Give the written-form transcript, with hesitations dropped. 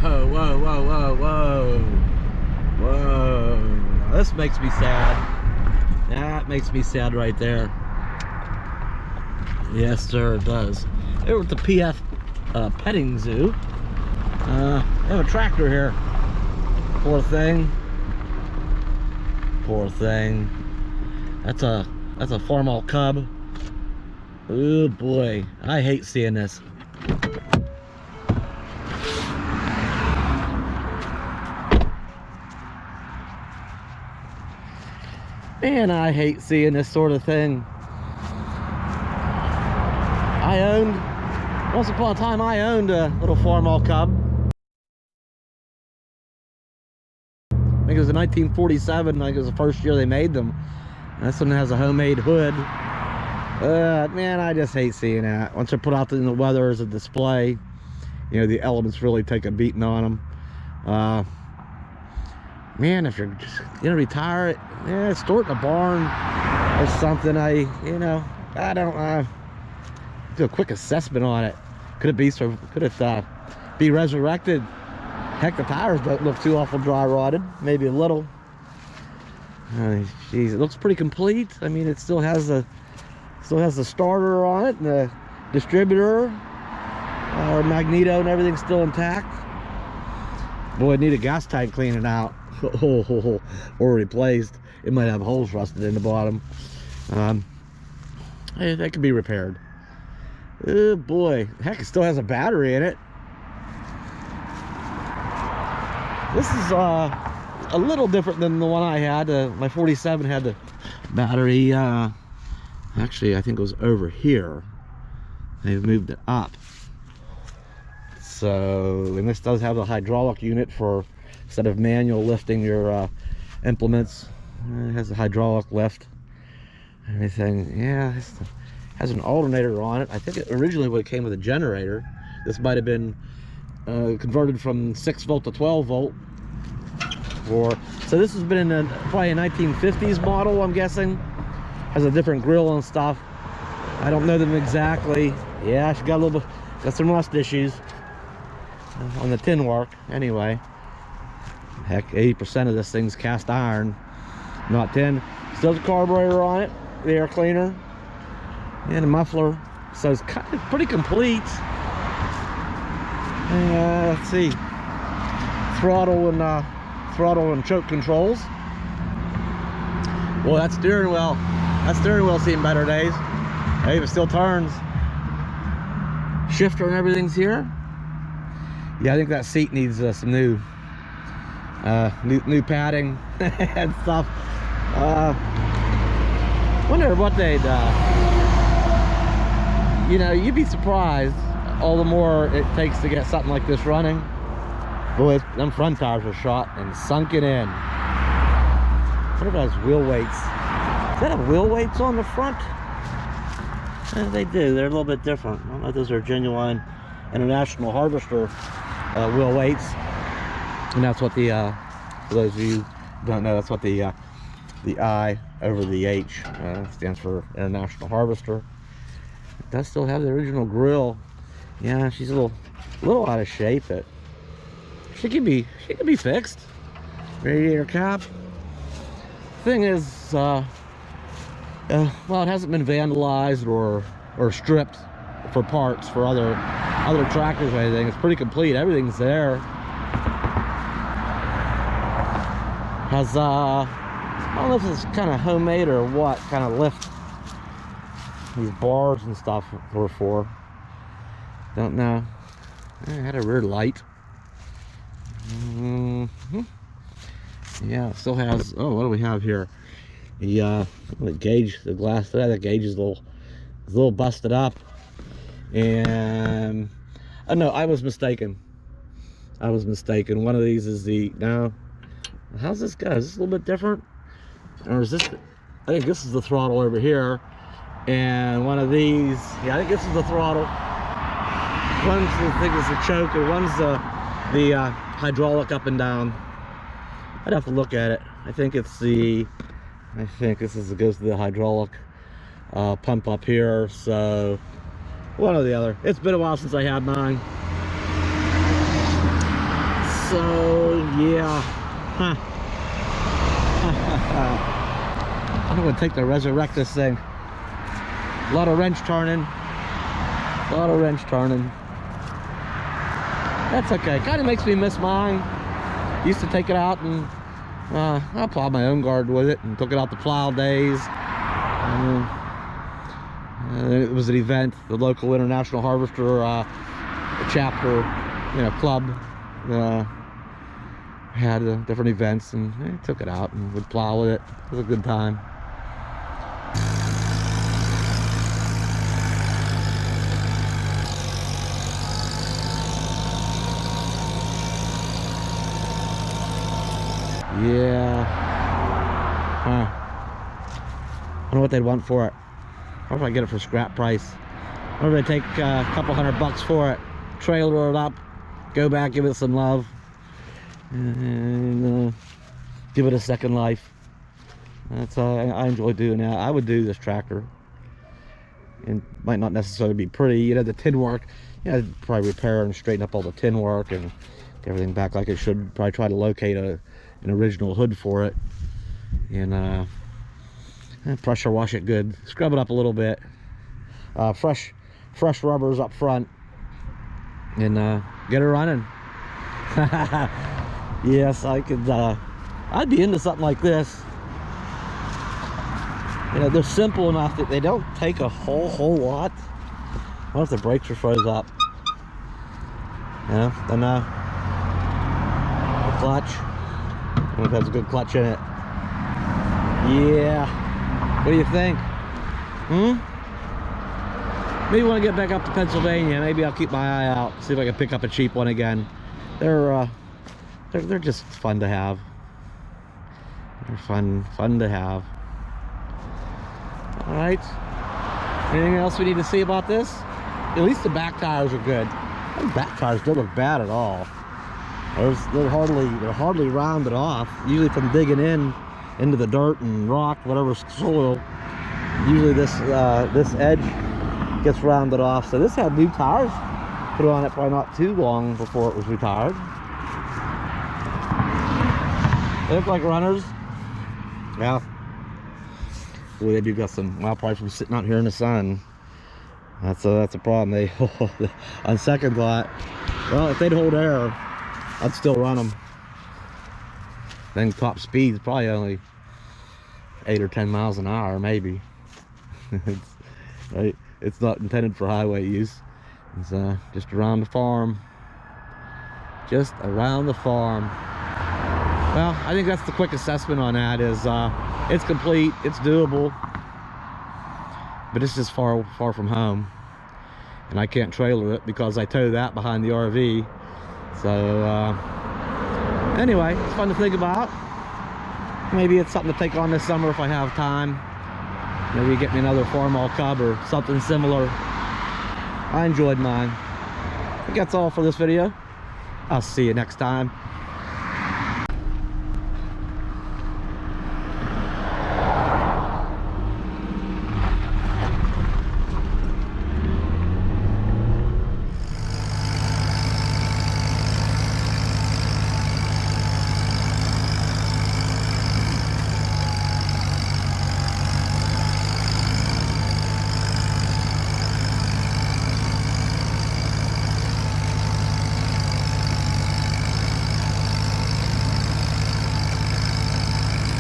Whoa, whoa, whoa, whoa, whoa. Whoa. Now this makes me sad. That makes me sad right there. Yes, sir, it does. We're at the PF petting zoo. They have a tractor here. Poor thing. Poor thing. That's a Farmall cub. Oh boy, I hate seeing this. Man, I hate seeing this sort of thing. Once upon a time, I owned a little Farmall cub. I think it was in 1947. I think it was the first year they made them. This one has a homemade hood. Man, I just hate seeing that. Once they're put out in the weather as a display, you know, the elements really take a beating on them. Man, if you're just gonna retire it, store it in a barn or something. I don't do a quick assessment on it. Could it be resurrected? Heck, the tires don't look too awful dry rotted. Maybe a little. Geez, it looks pretty complete. I mean, it still has the starter on it and the distributor or magneto and everything's still intact. Boy, I need a gas tank cleaning out. Or replaced. It might have holes rusted in the bottom. That could be repaired. Oh boy, heck, it still has a battery in it. This is a little different than the one I had. My 47 had the battery. Actually, I think it was over here. They've moved it up. So, and this does have a hydraulic unit for instead of manual lifting your implements. It has a hydraulic lift. Everything, yeah. It has an alternator on it. I think it originally would have came with a generator. This might have been converted from 6 volt to 12 volt. So this has been in probably a 1950s model, I'm guessing. Has a different grill and stuff. I don't know them exactly. Yeah, she got some rust issues on the tin work. Anyway, heck, 80% of this thing's cast iron, not tin. Still has a carburetor on it, the air cleaner, and a muffler. So it's kind of pretty complete. Let's see, throttle and choke controls. Well, that steering wheel's seen better days. Hey, it still turns. Shifter and everything's here. Yeah, I think that seat needs some new padding and stuff. Wonder what they'd you'd be surprised all the more it takes to get something like this running. Boy, them front tires are shot and sunken in. What are those wheel weights? Does that have wheel weights on the front? They do. They're a little bit different. I don't know if those are genuine International Harvester wheel weights. And that's what the for those of you who don't know, that's what the I over the H stands for International Harvester. It does still have the original grill. Yeah, she's a little out of shape, but she can be fixed. Radiator cap. Thing is, well, it hasn't been vandalized or stripped for parts for other tractors or anything. It's pretty complete. Everything's there. Has I don't know if it's kind of homemade or what kind of lift these bars and stuff were for. Don't know. It had a rear light. Yeah, it still has. Oh, what do we have here? The gauge, the glass there, the gauge is a little busted up. And oh no, I was mistaken. One of these is no. How's this go? Is this a little bit different? Or is this, I think this is the throttle over here. And one of these, yeah, I think this is the throttle. One's I think is the choker, one's the hydraulic up and down. I'd have to look at it. I think this goes to the hydraulic pump up here. So one or the other. It's been a while since I had mine. So yeah, I'm gonna take to resurrect this thing. A lot of wrench turning, That's okay. Kind of makes me miss mine. Used to take it out and I plowed my own garden with it and took it out to plow days. It was an event, the local International Harvester chapter, club had different events, and I took it out and would plow with it. It was a good time. Yeah. I don't know what they'd want for it. Or if I get it for scrap price. Or if they take a couple $100 for it, trailer it up, go back, give it some love, and give it a second life. That's I enjoy doing that. I would do this tractor. It might not necessarily be pretty. The tin work, I'd probably repair and straighten up all the tin work and get everything back like it should. Probably try to locate an original hood for it, and pressure wash it good, scrub it up a little bit, fresh rubbers up front, and get it running. Yes, I could. I'd be into something like this. They're simple enough that they don't take a whole lot. What if the brakes are froze up? Then the clutch. I don't know if that's a good clutch in it. Yeah. What do you think? Maybe when I get back up to Pennsylvania, maybe I'll keep my eye out, see if I can pick up a cheap one again. They're just fun to have. They're fun to have. All right. Anything else we need to see about this? At least the back tires are good. The back tires don't look bad at all. They're hardly rounded off. Usually from digging into the dirt and rock, whatever soil, usually this edge gets rounded off. So this had new tires put on it probably not too long before it was retired. They look like runners. Yeah. Boy, they do got some, well, probably from sitting out here in the sun. That's a problem. They on second thought, well, if they'd hold air, I'd still run them. Then top speed's probably only 8 or 10 miles an hour, maybe. It's not intended for highway use. It's just around the farm. Just around the farm. Well, I think that's the quick assessment on that. Is it's complete, it's doable, but it's just far from home, and I can't trailer it because I tow that behind the RV. So anyway, it's fun to think about. Maybe it's something to take on this summer if I have time. Maybe get me another Farmall Cub or something similar. I enjoyed mine. I think that's all for this video. I'll see you next time.